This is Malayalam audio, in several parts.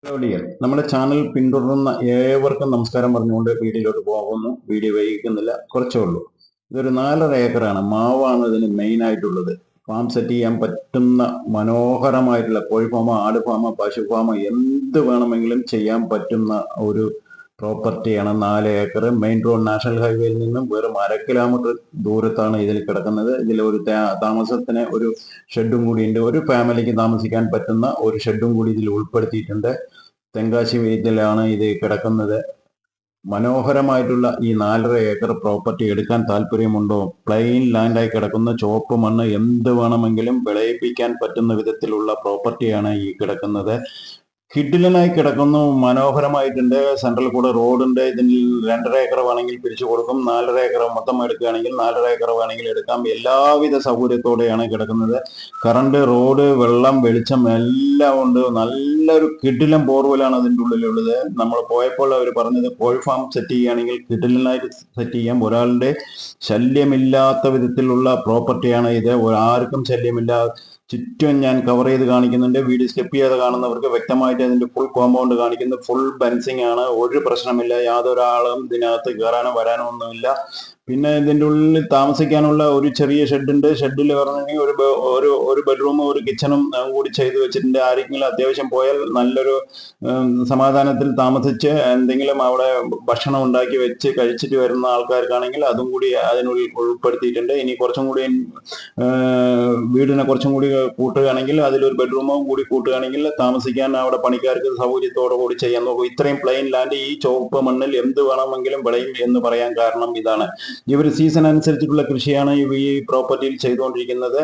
നമ്മുടെ ചാനൽ പിന്തുടരുന്ന ഏവർക്കും നമസ്കാരം പറഞ്ഞുകൊണ്ട് വീഡിയോയിലോട്ട് പോകുന്നു. വീഡിയോ വൈകിക്കുന്നില്ല, കുറച്ചേ ഉള്ളൂ. ഇതൊരു 4.5 ഏക്കറാണ്. മാവാണ് ഇതിന് മെയിൻ ആയിട്ടുള്ളത്. ഫാം സെറ്റ് ചെയ്യാൻ പറ്റുന്ന മനോഹരമായിട്ടുള്ള കോഴി ഫാമോ ആട് ഫാമോ പശു ഫാമോ എന്ത് വേണമെങ്കിലും ചെയ്യാൻ പറ്റുന്ന ഒരു പ്രോപ്പർട്ടിയാണ്. 4 ഏക്കർ മെയിൻ റോഡ് നാഷണൽ ഹൈവേയിൽ നിന്നും വെറും 1/2 കിലോമീറ്റർ ദൂരത്താണ് ഇതിൽ കിടക്കുന്നത്. ഇതിൽ ഒരു താമസത്തിന് ഒരു ഷെഡും കൂടി ഉണ്ട്. ഒരു ഫാമിലിക്ക് താമസിക്കാൻ പറ്റുന്ന ഒരു ഷെഡും കൂടി ഇതിൽ ഉൾപ്പെടുത്തിയിട്ടുണ്ട്. തെങ്കാശി വീതിയിലാണ് ഇത് കിടക്കുന്നത്. മനോഹരമായിട്ടുള്ള ഈ 4.5 ഏക്കർ പ്രോപ്പർട്ടി എടുക്കാൻ താല്പര്യമുണ്ടോ? പ്ലെയിൻ ലാൻഡായി കിടക്കുന്ന ചുവപ്പ് മണ്ണ് എന്ത് വേണമെങ്കിലും വിളയിപ്പിക്കാൻ പറ്റുന്ന വിധത്തിലുള്ള പ്രോപ്പർട്ടിയാണ് ഈ കിടക്കുന്നത്. കിഡിലനായി കിടക്കുന്നു, മനോഹരമായിട്ടുണ്ട്. സെൻട്രൽ കൂടെ റോഡുണ്ട്. ഇതിൽ 2.5 ഏക്കർ വേണമെങ്കിൽ പിരിച്ചു കൊടുക്കും. 4.5 ഏക്കർ മൊത്തം എടുക്കുകയാണെങ്കിൽ 4.5 ഏക്കർ വേണമെങ്കിൽ എടുക്കാം. എല്ലാവിധ സൗകര്യത്തോടെയാണ് കിടക്കുന്നത്. കറണ്ട്, റോഡ്, വെള്ളം, വെളിച്ചം എല്ലാം ഉണ്ട്. നല്ലൊരു കിഡിലൻ ബോർവെലാണ് അതിൻ്റെ ഉള്ളിലുള്ളത്. നമ്മൾ പോയപ്പോൾ അവർ പറഞ്ഞത് കോഴി ഫാം സെറ്റ് ചെയ്യുകയാണെങ്കിൽ കിഡിലനായിട്ട് സെറ്റ് ചെയ്യാം. ഒരാളുടെ ശല്യമില്ലാത്ത വിധത്തിലുള്ള പ്രോപ്പർട്ടിയാണ് ഇത്. ആർക്കും ശല്യമില്ല. ചുറ്റും ഞാൻ കവർ ചെയ്ത് കാണിക്കുന്നുണ്ട്. വീഡിയോ സ്കിപ്പ് ചെയ്ത് കാണുന്നവർക്ക് വ്യക്തമായിട്ട് അതിന്റെ ഫുൾ കോമ്പൗണ്ട് കാണിക്കുന്നു. ഫുൾ ഫെൻസിങ് ആണ്. ഒരു പ്രശ്നമില്ല. യാതൊരാളും ഇതിനകത്ത് കയറാനോ വരാനോ ഒന്നുമില്ല. പിന്നെ ഇതിൻ്റെ ഉള്ളിൽ താമസിക്കാനുള്ള ഒരു ചെറിയ ഷെഡുണ്ട്. ഷെഡിൽ പറഞ്ഞെങ്കിൽ ഒരു ബെഡ്റൂമും ഒരു കിച്ചണും കൂടി ചെയ്തു വെച്ചിട്ടുണ്ട്. ആരെങ്കിലും അത്യാവശ്യം പോയാൽ നല്ലൊരു സമാധാനത്തിൽ താമസിച്ച് എന്തെങ്കിലും അവിടെ ഭക്ഷണം ഉണ്ടാക്കി വെച്ച് കഴിച്ചിട്ട് വരുന്ന ആൾക്കാർക്കാണെങ്കിൽ അതും കൂടി അതിനുള്ളിൽ ഉൾപ്പെടുത്തിയിട്ടുണ്ട്. ഇനി കുറച്ചും കൂടി വീടിനെ കുറച്ചും കൂടി കൂട്ടുകയാണെങ്കിൽ അതിലൊരു ബെഡ്റൂമും കൂടി കൂട്ടുകയാണെങ്കിൽ താമസിക്കാൻ അവിടെ പണിക്കാർക്ക് സൗകര്യത്തോടു കൂടി ചെയ്യാൻ നോക്കും. ഇത്രയും പ്ലെയിൻ ലാൻഡ് ഈ ചുവപ്പ് മണ്ണിൽ എന്ത് വേണമെങ്കിലും വിളയും എന്ന് പറയാൻ കാരണം ഇതാണ്. ഇവർ സീസൺ അനുസരിച്ചിട്ടുള്ള കൃഷിയാണ് ഈ പ്രോപ്പർട്ടിയിൽ ചെയ്തുകൊണ്ടിരിക്കുന്നത്.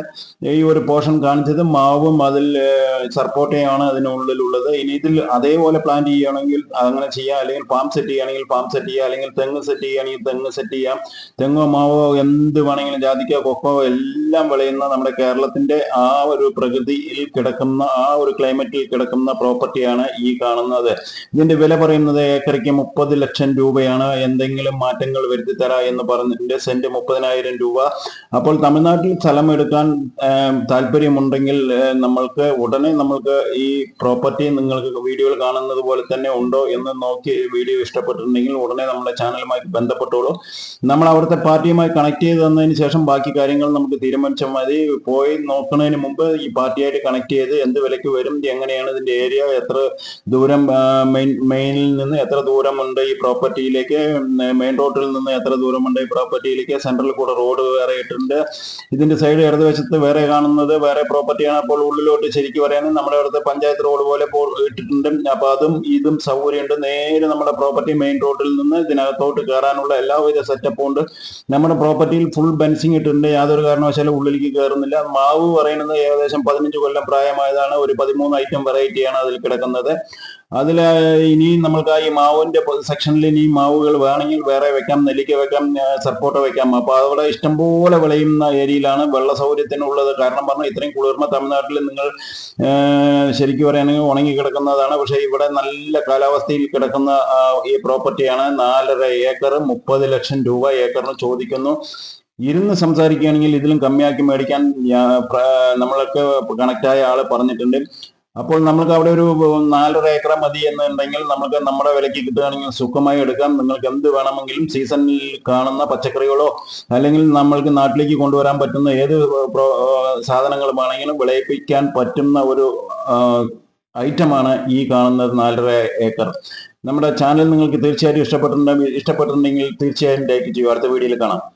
ഈ ഒരു പോർഷൻ കാണിച്ചത് മാവും അതിൽ സർപ്പോട്ടയാണ് അതിനുള്ളിലുള്ളത്. ഇനി ഇതിൽ അതേപോലെ പ്ലാൻ ചെയ്യുകയാണെങ്കിൽ അങ്ങനെ ചെയ്യാം. അല്ലെങ്കിൽ ഫാം സെറ്റ് ചെയ്യുകയാണെങ്കിൽ ഫാം സെറ്റ് ചെയ്യാം. അല്ലെങ്കിൽ തെങ്ങ് സെറ്റ് ചെയ്യുകയാണെങ്കിൽ തെങ്ങ് സെറ്റ് ചെയ്യാം. തെങ്ങോ മാവോ എന്ത് വേണമെങ്കിലും, ജാതിക്കോ കൊക്കോ എല്ലാം വിളയുന്ന നമ്മുടെ കേരളത്തിന്റെ ആ ഒരു പ്രകൃതിയിൽ കിടക്കുന്ന ആ ഒരു ക്ലൈമറ്റിൽ കിടക്കുന്ന പ്രോപ്പർട്ടിയാണ് ഈ കാണുന്നത്. ഇതിന്റെ വില പറയുന്നത് ഏക്കറിക്ക് 30 ലക്ഷം രൂപയാണ്. എന്തെങ്കിലും മാറ്റങ്ങൾ വരുത്തി തരാ എന്ന് പറഞ്ഞിട്ടുണ്ട്. സെന്റ് 30,000 രൂപ. അപ്പോൾ തമിഴ്നാട്ടിൽ സ്ഥലം എടുക്കാൻ താല്പര്യമുണ്ടെങ്കിൽ ഉടനെ നമ്മൾക്ക് ഈ പ്രോപ്പർട്ടി നിങ്ങൾക്ക് വീഡിയോയിൽ കാണുന്നത് പോലെ തന്നെ ഉണ്ടോ എന്ന് നോക്കി വീഡിയോ ഇഷ്ടപ്പെട്ടിട്ടുണ്ടെങ്കിൽ ഉടനെ നമ്മുടെ ചാനലുമായി ബന്ധപ്പെട്ടോളൂ. നമ്മൾ അവിടുത്തെ പാർട്ടിയുമായി കണക്ട് ചെയ്ത് തന്നതിന് ശേഷം ബാക്കി കാര്യങ്ങൾ നമുക്ക് തീരുമാനിച്ചാൽ മതി. പോയി നോക്കുന്നതിന് മുമ്പ് ഈ പാർട്ടിയായിട്ട് കണക്ട് ചെയ്ത് എന്ത് വിലയ്ക്ക് വരും, എങ്ങനെയാണ് ഇതിന്റെ ഏരിയ, എത്ര ദൂരം മെയിനിൽ നിന്ന് എത്ര ദൂരമുണ്ട് ഈ പ്രോപ്പർട്ടിയിലേക്ക്, മെയിൻ റോഡിൽ നിന്ന് എത്ര ദൂരമുണ്ട് ഈ പ്രോപ്പർട്ടിയിലേക്ക്, സെൻട്രലിൽ കൂടെ റോഡ് വേറെ ഇട്ടിട്ടുണ്ട്. ഇതിന്റെ സൈഡ് ഇടതുവശത്ത് വേറെ കാണുന്നത് വേറെ പ്രോപ്പർട്ടിയാണ്. അപ്പോൾ ഉള്ളിലോട്ട് ശരിക്കും പറയുകയാണെങ്കിൽ നമ്മുടെ അടുത്ത് പഞ്ചായത്ത് റോഡ് പോലെ ഇട്ടിട്ടുണ്ട്. അപ്പൊ അതും ഇതും സൗകര്യമുണ്ട്. നേരെ നമ്മുടെ പ്രോപ്പർട്ടി മെയിൻ റോഡിൽ നിന്ന് ഇതിനകത്തോട്ട് കയറാനുള്ള എല്ലാവിധ സെറ്റപ്പും ഉണ്ട്. നമ്മുടെ പ്രോപ്പർട്ടിയിൽ ഫുൾ ബെൻസിങ് ഇട്ടിട്ടുണ്ട്. യാതൊരു കാരണവശാലും ഉള്ളിലേക്ക് കയറുന്നില്ല. മാവ് പറയുന്നത് ഏകദേശം 15 കൊല്ലം പ്രായമായതാണ്. ഒരു 13 ഐറ്റം വെറൈറ്റിയാണ് അതിൽ കിടക്കുന്നത്. അതിൽ ഇനി നമ്മൾക്ക് ഈ മാവിന്റെ സെക്ഷനിൽ ഇനി മാവുകൾ വേണമെങ്കിൽ വേറെ വെക്കാം. നെല്ലിക്ക വെക്കാം, സർപ്പോട്ട വെക്കാം. അപ്പൊ അവിടെ ഇഷ്ടംപോലെ വിളയുന്ന ഏരിയയിലാണ്. വെള്ള സൗകര്യത്തിനുള്ളത്. കാരണം പറഞ്ഞാൽ ഇത്രയും കുളിർമ തമിഴ്നാട്ടിൽ നിങ്ങൾ ശരിക്കും പറയുകയാണെങ്കിൽ ഉണങ്ങി കിടക്കുന്നതാണ്. പക്ഷെ ഇവിടെ നല്ല കാലാവസ്ഥയിൽ കിടക്കുന്ന ഈ പ്രോപ്പർട്ടിയാണ്. 4.5 ഏക്കർ 30 ലക്ഷം രൂപ ഏക്കറിന് ചോദിക്കുന്നു. ഇരുന്ന് സംസാരിക്കുകയാണെങ്കിൽ ഇതിലും കമ്മിയാക്കി മേടിക്കാൻ നമ്മൾക്ക് കണക്റ്റായ ആള് പറഞ്ഞിട്ടുണ്ട്. അപ്പോൾ നമ്മൾക്ക് അവിടെ ഒരു 4.5 ഏക്കർ മതി എന്നുണ്ടെങ്കിൽ നമുക്ക് നമ്മുടെ വിലയ്ക്ക് കിട്ടുകയാണെങ്കിൽ സുഖമായി എടുക്കാം. നിങ്ങൾക്ക് എന്ത് വേണമെങ്കിലും സീസണിൽ കാണുന്ന പച്ചക്കറികളോ അല്ലെങ്കിൽ നമ്മൾക്ക് നാട്ടിലേക്ക് കൊണ്ടുവരാൻ പറ്റുന്ന ഏത് സാധനങ്ങൾ വേണമെങ്കിലും വിളയിപ്പിക്കാൻ പറ്റുന്ന ഒരു ഐറ്റമാണ് ഈ കാണുന്നത് 4.5 ഏക്കർ. നമ്മുടെ ചാനൽ നിങ്ങൾക്ക് തീർച്ചയായിട്ടും ഇഷ്ടപ്പെട്ടിട്ടുണ്ടെങ്കിൽ തീർച്ചയായും ലൈക്ക് ചെയ്യൂ. അടുത്ത വീഡിയോയിൽ കാണാം.